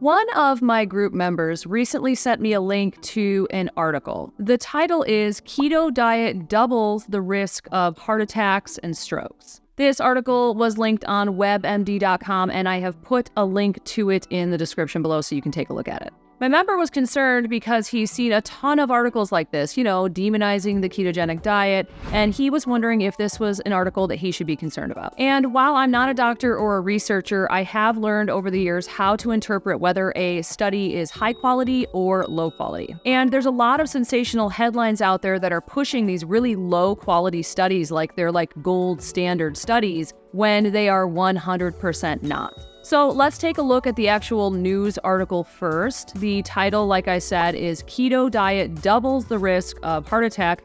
One of my group members recently sent me a link to an article. The title is "Keto Diet Doubles the Risk of Heart Attacks and Strokes." This article was linked on webmd.com, and I have put a link to it in the description below so you can take a look at it. My member was concerned because he's seen a ton of articles like this, demonizing the ketogenic diet, and he was wondering if this was an article that he should be concerned about. And while I'm not a doctor or a researcher, I have learned over the years how to interpret whether a study is high quality or low quality. And there's a lot of sensational headlines out there that are pushing these really low quality studies like they're like gold standard studies when they are 100% not. So let's take a look at the actual news article first. The title, like I said, is "Keto Diet Doubles the Risk of Heart Attack,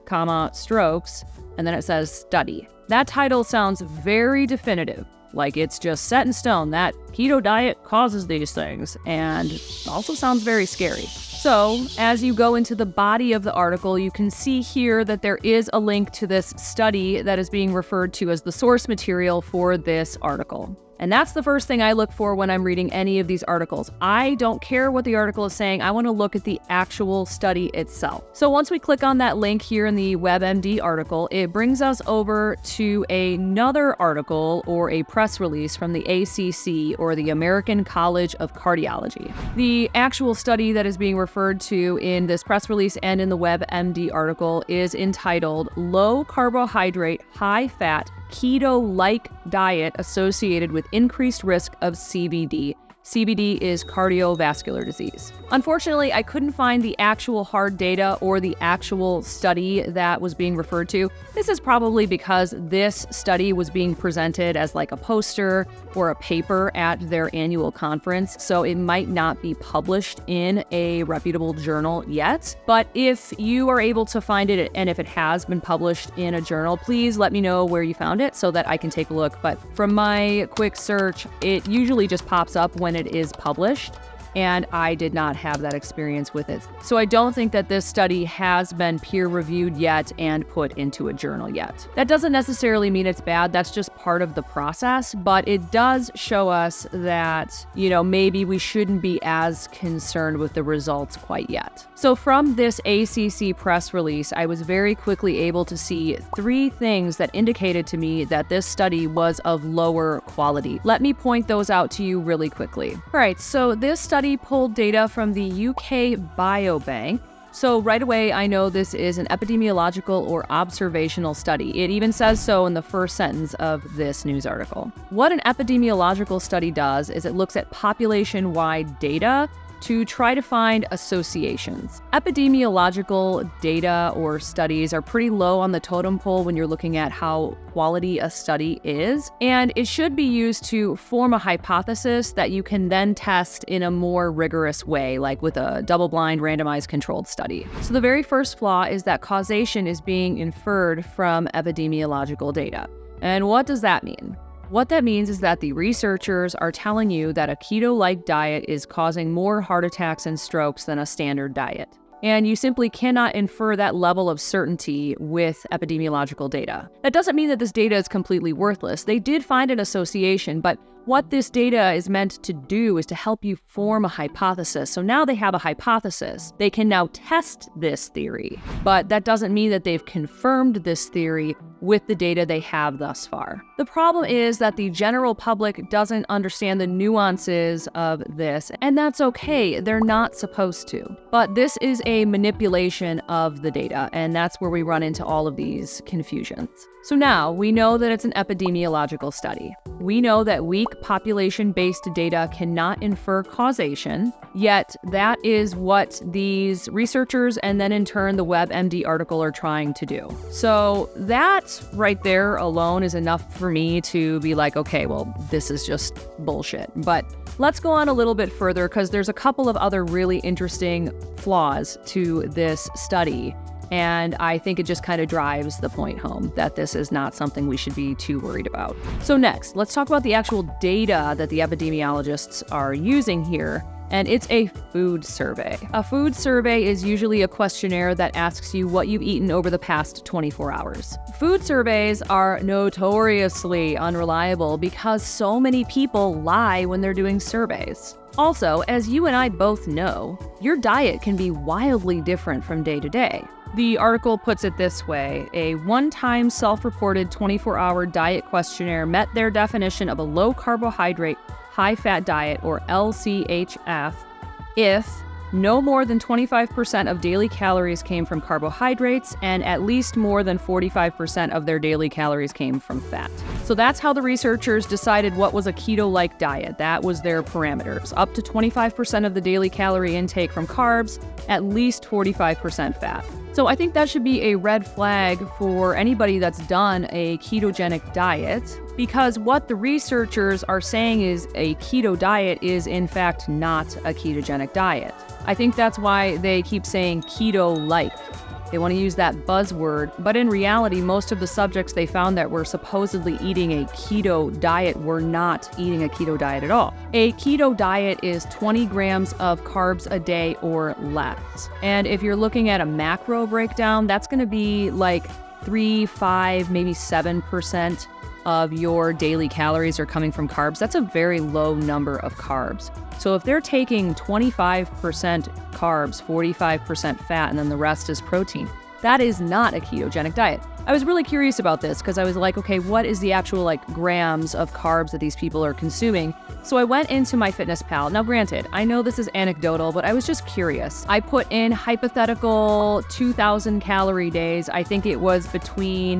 Strokes," and then it says study. That title sounds very definitive, like it's just set in stone that keto diet causes these things, and also sounds very scary. So, as you go into the body of the article, you can see here that there is a link to this study that is being referred to as the source material for this article. And that's the first thing I look for when I'm reading any of these articles. I don't care what the article is saying. I want to look at the actual study itself. So once we click on that link here in the WebMD article, it brings us over to another article or a press release from the ACC, or the American College of Cardiology. The actual study that is being referred to in this press release and in the WebMD article is entitled "Low Carbohydrate, High Fat, Keto-like Diet Associated with Increased Risk of CVD." CVD is cardiovascular disease. Unfortunately, I couldn't find the actual hard data or the actual study that was being referred to. This is probably because this study was being presented as like a poster or a paper at their annual conference, so it might not be published in a reputable journal yet. But if you are able to find it, and if it has been published in a journal, please let me know where you found it so that I can take a look. But from my quick search, it usually just pops up when it is published, and I did not have that experience with it. So I don't think that this study has been peer-reviewed yet and put into a journal yet. That doesn't necessarily mean it's bad. That's just part of the process, but it does show us that, maybe we shouldn't be as concerned with the results quite yet. So from this ACC press release, I was very quickly able to see 3 things that indicated to me that this study was of lower quality. Let me point those out to you really quickly. All right, so this study pulled data from the UK Biobank. So right away, I know this is an epidemiological or observational study. It even says so in the first sentence of this news article. What an epidemiological study does is it looks at population-wide data to try to find associations. Epidemiological data or studies are pretty low on the totem pole when you're looking at how quality a study is, and it should be used to form a hypothesis that you can then test in a more rigorous way, like with a double-blind randomized controlled study. So the very first flaw is that causation is being inferred from epidemiological data. And what does that mean? What that means is that the researchers are telling you that a keto-like diet is causing more heart attacks and strokes than a standard diet. And you simply cannot infer that level of certainty with epidemiological data. That doesn't mean that this data is completely worthless. They did find an association, but what this data is meant to do is to help you form a hypothesis. So now they have a hypothesis. They can now test this theory, but that doesn't mean that they've confirmed this theory with the data they have thus far. The problem is that the general public doesn't understand the nuances of this, and that's okay. They're not supposed to. But this is a manipulation of the data, and that's where we run into all of these confusions. So now we know that it's an epidemiological study. We know that weak population-based data cannot infer causation, yet that is what these researchers and then in turn the WebMD article are trying to do. So that right there alone is enough for me to be like, okay, well, this is just bullshit. But let's go on a little bit further because there's a couple of other really interesting flaws to this study. And I think it just kind of drives the point home that this is not something we should be too worried about. So next, let's talk about the actual data that the epidemiologists are using here. And it's a food survey. A food survey is usually a questionnaire that asks you what you've eaten over the past 24 hours. Food surveys are notoriously unreliable because so many people lie when they're doing surveys. Also, as you and I both know, your diet can be wildly different from day to day. The article puts it this way: a one-time self-reported 24-hour diet questionnaire met their definition of a low-carbohydrate, high-fat diet, or LCHF, if no more than 25% of daily calories came from carbohydrates and at least more than 45% of their daily calories came from fat. So that's how the researchers decided what was a keto-like diet. That was their parameters. Up to 25% of the daily calorie intake from carbs, at least 45% fat. So I think that should be a red flag for anybody that's done a ketogenic diet, because what the researchers are saying is a keto diet is in fact not a ketogenic diet. I think that's why they keep saying keto-like. They want to use that buzzword, but in reality, most of the subjects they found that were supposedly eating a keto diet were not eating a keto diet at all. A keto diet is 20 grams of carbs a day or less. And if you're looking at a macro breakdown, that's going to be like 3, 5, maybe 7% of your daily calories are coming from carbs. That's a very low number of carbs. So if they're taking 25% carbs, 45% fat, and then the rest is protein, that is not a ketogenic diet. I was really curious about this because I was like, okay, what is the actual grams of carbs that these people are consuming? So I went into MyFitnessPal. Now granted, I know this is anecdotal, but I was just curious. I put in hypothetical 2,000 calorie days. I think it was between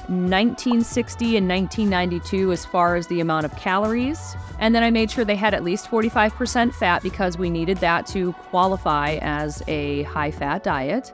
1960 and 1992 as far as the amount of calories. And then I made sure they had at least 45% fat because we needed that to qualify as a high-fat diet.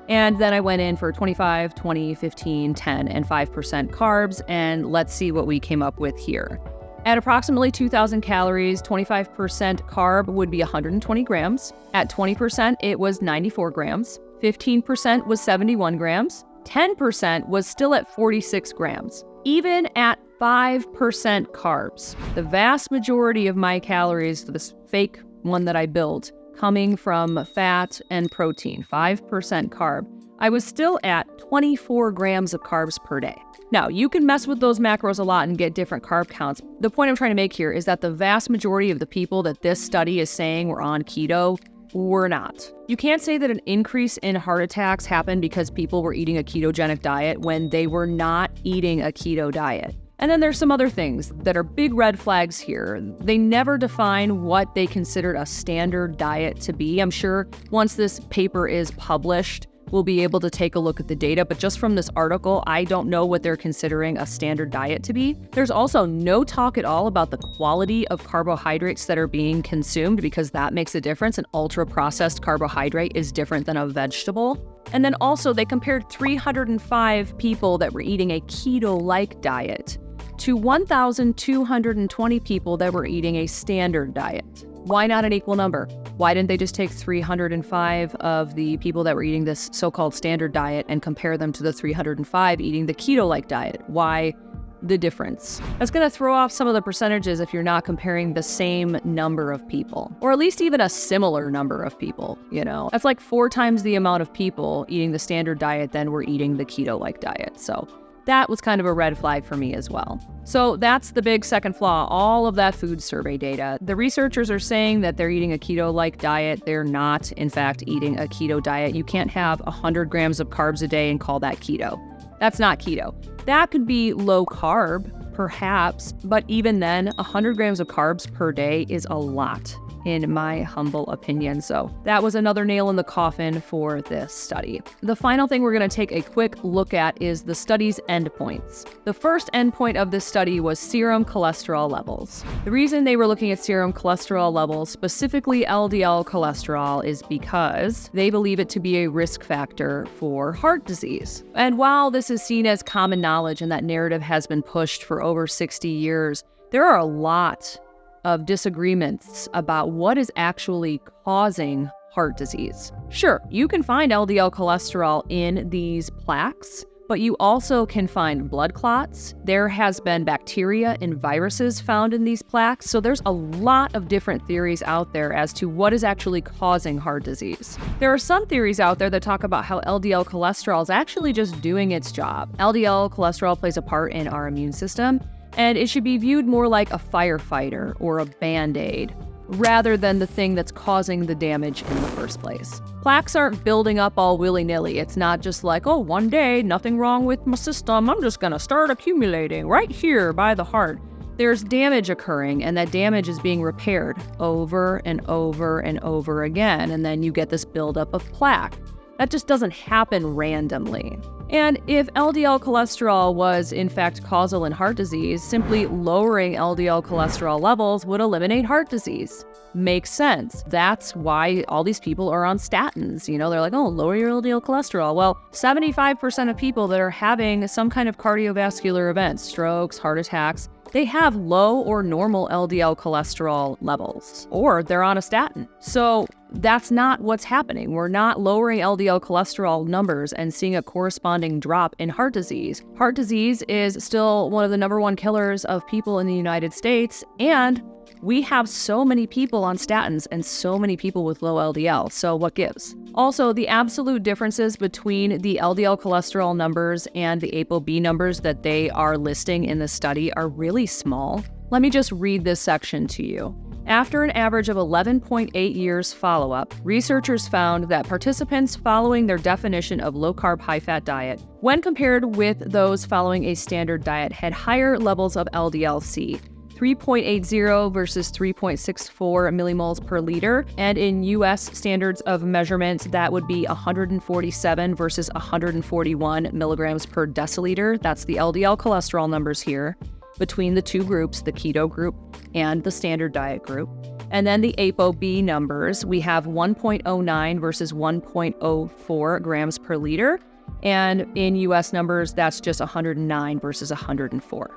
And then I went in for 25, 20, 15, 10, and 5% carbs, and let's see what we came up with here. At approximately 2,000 calories, 25% carb would be 120 grams. At 20%, it was 94 grams. 15% was 71 grams. 10% was still at 46 grams. Even at 5% carbs, the vast majority of my calories, this fake one that I built, coming from fat and protein, 5% carb, I was still at 24 grams of carbs per day. Now, you can mess with those macros a lot and get different carb counts. The point I'm trying to make here is that the vast majority of the people that this study is saying were on keto were not. You can't say that an increase in heart attacks happened because people were eating a ketogenic diet when they were not eating a keto diet. And then there's some other things that are big red flags here. They never define what they considered a standard diet to be. I'm sure once this paper is published, we'll be able to take a look at the data, but just from this article, I don't know what they're considering a standard diet to be. There's also no talk at all about the quality of carbohydrates that are being consumed, because that makes a difference. An ultra-processed carbohydrate is different than a vegetable. And then also they compared 305 people that were eating a keto-like diet to 1,220 people that were eating a standard diet. Why not an equal number? Why didn't they just take 305 of the people that were eating this so-called standard diet and compare them to the 305 eating the keto-like diet? Why the difference? That's going to throw off some of the percentages if you're not comparing the same number of people, or at least even a similar number of people, That's like 4 times the amount of people eating the standard diet than were eating the keto-like diet. So that was kind of a red flag for me as well. So that's the big second flaw, all of that food survey data. The researchers are saying that they're eating a keto-like diet. They're not, in fact, eating a keto diet. You can't have 100 grams of carbs a day and call that keto. That's not keto. That could be low carb, perhaps, but even then, 100 grams of carbs per day is a lot, in my humble opinion. So that was another nail in the coffin for this study. The final thing we're going to take a quick look at is the study's endpoints. The first endpoint of this study was serum cholesterol levels. The reason they were looking at serum cholesterol levels, specifically LDL cholesterol, is because they believe it to be a risk factor for heart disease. And while this is seen as common knowledge and that narrative has been pushed for over 60 years, there are a lot of disagreements about what is actually causing heart disease. Sure, you can find LDL cholesterol in these plaques, but you also can find blood clots. There has been bacteria and viruses found in these plaques, so there's a lot of different theories out there as to what is actually causing heart disease. There are some theories out there that talk about how LDL cholesterol is actually just doing its job. LDL cholesterol plays a part in our immune system, and it should be viewed more like a firefighter or a Band-Aid. rather than the thing that's causing the damage in the first place. Plaques aren't building up all willy-nilly. It's not just like, oh, one day, nothing wrong with my system, I'm just gonna start accumulating right here by the heart. There's damage occurring, and that damage is being repaired over and over and over again, and then you get this buildup of plaque. That just doesn't happen randomly. And if LDL cholesterol was in fact causal in heart disease, simply lowering LDL cholesterol levels would eliminate heart disease. Makes sense. That's why all these people are on statins. They're like, oh, lower your LDL cholesterol. Well, 75% of people that are having some kind of cardiovascular events, strokes, heart attacks, they have low or normal LDL cholesterol levels, or they're on a statin. So that's not what's happening. We're not lowering LDL cholesterol numbers and seeing a corresponding drop in heart disease. Heart disease is still one of the number one killers of people in the United States, and we have so many people on statins and so many people with low LDL, so what gives? Also, the absolute differences between the LDL cholesterol numbers and the ApoB numbers that they are listing in the study are really small. Let me just read this section to you. After an average of 11.8 years follow-up, researchers found that participants following their definition of low-carb, high-fat diet, when compared with those following a standard diet, had higher levels of LDL-C, 3.80 versus 3.64 millimoles per liter, and in U.S. standards of measurement, that would be 147 versus 141 milligrams per deciliter. That's the LDL cholesterol numbers here between the two groups, the keto group and the standard diet group. And then the ApoB numbers, we have 1.09 versus 1.04 grams per liter, and in U.S. numbers, that's just 109 versus 104.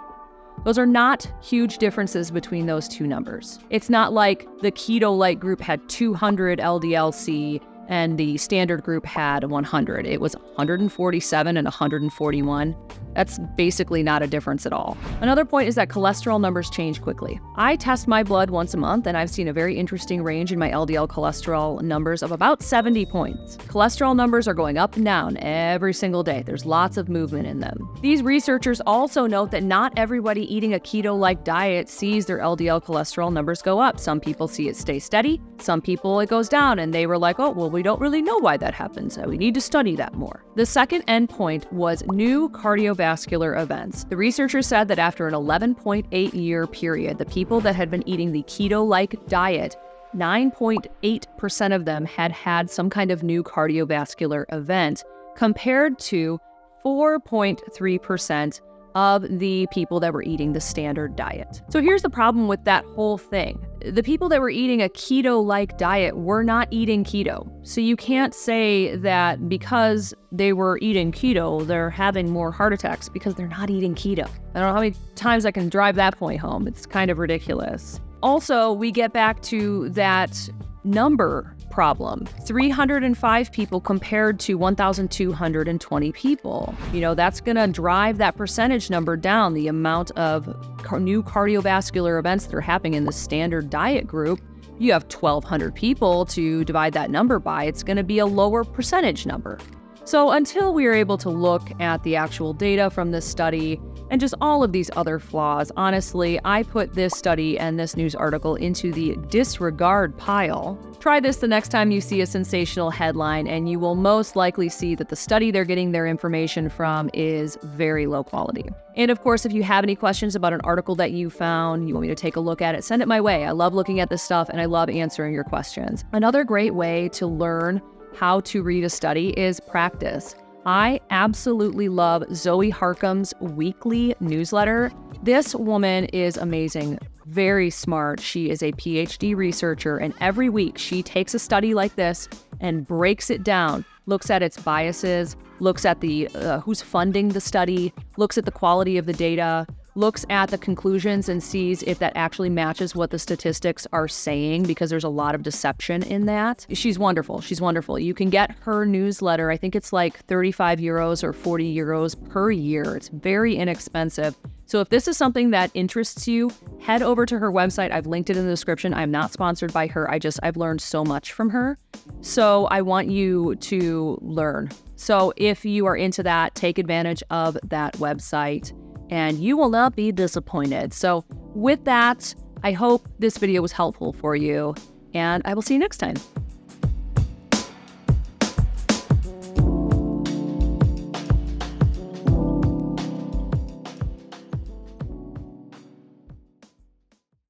Those are not huge differences between those two numbers. It's not like the keto-like group had 200 LDL-C and the standard group had 100. It was 147 and 141. That's basically not a difference at all. Another point is that cholesterol numbers change quickly. I test my blood once a month, and I've seen a very interesting range in my LDL cholesterol numbers of about 70 points. Cholesterol numbers are going up and down every single day. There's lots of movement in them. These researchers also note that not everybody eating a keto-like diet sees their LDL cholesterol numbers go up. Some people see it stay steady. Some people it goes down, and they were like, oh, well, we don't really know why that happens. We need to study that more. The second endpoint was new cardiovascular events. The researchers said that after an 11.8-year period, the people that had been eating the keto-like diet, 9.8% of them had had some kind of new cardiovascular event, compared to 4.3% of the people that were eating the standard diet. So here's the problem with that whole thing. The people that were eating a keto-like diet were not eating keto. So you can't say that because they were eating keto, they're having more heart attacks because they're not eating keto. I don't know how many times I can drive that point home. It's kind of ridiculous. Also, we get back to that number problem. 305 people compared to 1,220 people. That's going to drive that percentage number down, the amount of new cardiovascular events that are happening in the standard diet group. You have 1,200 people to divide that number by. It's going to be a lower percentage number. So until we are able to look at the actual data from this study and just all of these other flaws, honestly, I put this study and this news article into the disregard pile. Try this the next time you see a sensational headline, and you will most likely see that the study they're getting their information from is very low quality. And of course, if you have any questions about an article that you found, you want me to take a look at it, send it my way. I love looking at this stuff, and I love answering your questions. Another great way to learn how to read a study is practice. I absolutely love Zoe Harcum's weekly newsletter. This woman is amazing, very smart. She is a PhD researcher, and every week she takes a study like this and breaks it down, looks at its biases, looks at the who's funding the study, looks at the quality of the data, looks at the conclusions and sees if that actually matches what the statistics are saying, because there's a lot of deception in that. She's wonderful. She's wonderful. You can get her newsletter. I think it's like 35 euros or 40 euros per year. It's very inexpensive. So if this is something that interests you, head over to her website. I've linked it in the description. I'm not sponsored by her. I've learned so much from her. So I want you to learn. So if you are into that, take advantage of that website, and you will not be disappointed. So with that, I hope this video was helpful for you, and I will see you next time.